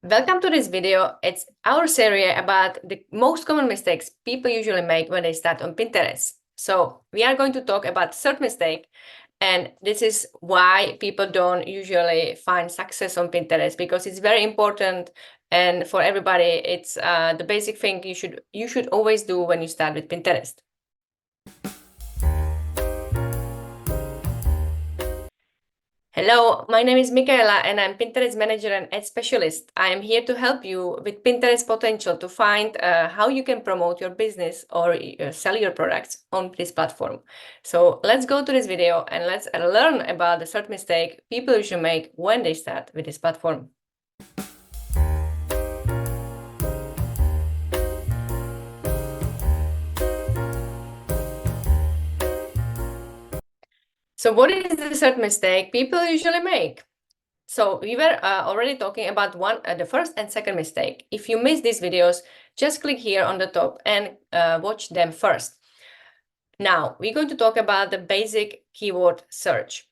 Welcome to this video. It's our series about the most common mistakes people usually make when they start on Pinterest. So we are going to talk about third mistake, and this is why people don't usually find success on Pinterest, because it's very important, and for everybody, it's the basic thing you should always do when you start with Pinterest. Hello, my name is Michaela and I'm Pinterest manager and ad specialist. I am here to help you with Pinterest potential to find how you can promote your business or sell your products on this platform. So let's go to this video and let's learn about the third mistake people should make when they start with this platform. So what is the third mistake people usually make? So we were already talking about the first and second mistake. If you missed these videos, just click here on the top and watch them first. Now, we're going to talk about the basic keyword search,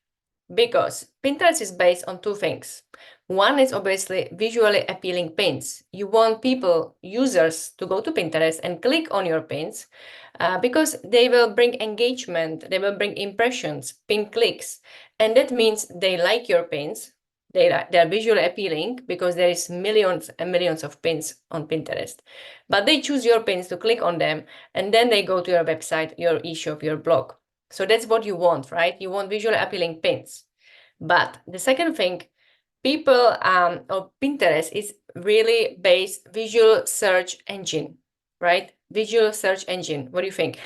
because Pinterest is based on two things. One is obviously visually appealing pins. You want users to go to Pinterest and click on your pins because they will bring engagement, they will bring impressions, pin clicks, and that means they like your pins. They're visually appealing because there is millions and millions of pins on Pinterest. But they choose your pins to click on them, and then they go to your website, your e-shop, your blog. So that's what you want, right? You want visually appealing pins. But the second thing, people or Pinterest is really based visual search engine, right? Visual search engine. What do you think?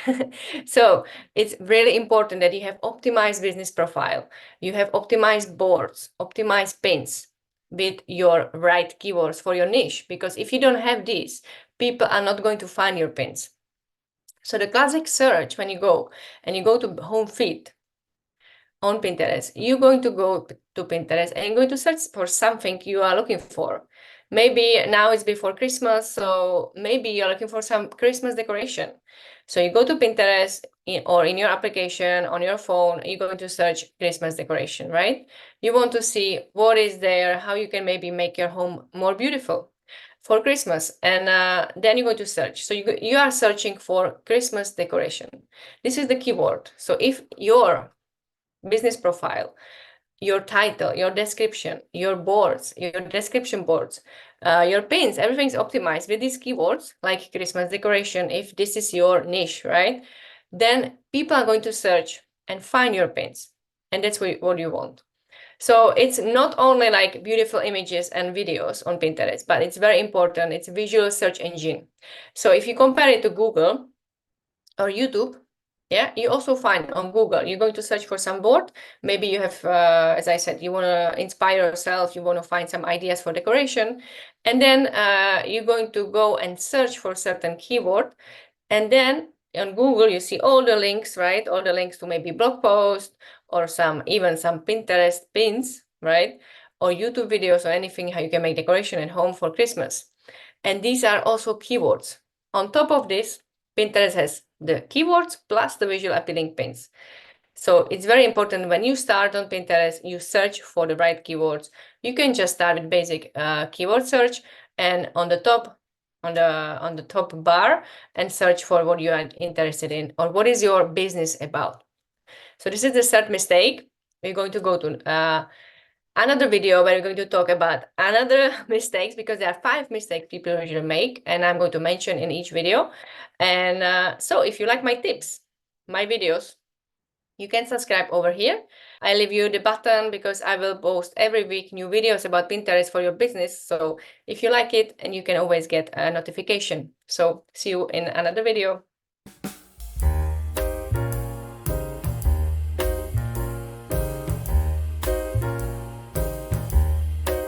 So it's really important that you have optimized business profile. You have optimized boards, optimized pins with your right keywords for your niche. Because if you don't have these, people are not going to find your pins. So the classic search, when you go to home feed on Pinterest, you're going to go to Pinterest and you're going to search for something you are looking for. Maybe now it's before Christmas, so maybe you're looking for some Christmas decoration. So you go to Pinterest or in your application on your phone, you're going to search Christmas decoration, right? You want to see what is there, how you can maybe make your home more beautiful for Christmas, and then you're going to search. So you are searching for Christmas decoration. This is the keyword. So if your business profile, your title, your description, your boards, your description boards, your pins, everything's optimized with these keywords like Christmas decoration, if this is your niche, right? Then people are going to search and find your pins. And that's what you want. So it's not only like beautiful images and videos on Pinterest, but it's very important. It's a visual search engine. So if you compare it to Google or YouTube, yeah, you also find on Google, you're going to search for some board. Maybe you have, as I said, you want to inspire yourself, you want to find some ideas for decoration. And then you're going to go and search for certain keyword. And then on Google, you see all the links, right? All the links to maybe blog post or even some Pinterest pins, right? Or YouTube videos or anything, how you can make decoration at home for Christmas. And these are also keywords. On top of this, Pinterest has the keywords plus the visual appealing pins. So it's very important when you start on Pinterest, you search for the right keywords. You can just start with basic keyword search, and on the top bar, and search for what you are interested in or what is your business about. So this is the third mistake. We're going to go to another video where we're going to talk about another mistakes, because there are 5 mistakes people usually make, and I'm going to mention in each video. And so if you like my tips, my videos, you can subscribe over here. I leave you the button because I will post every week new videos about Pinterest for your business. So if you like it, and you can always get a notification. So see you in another video.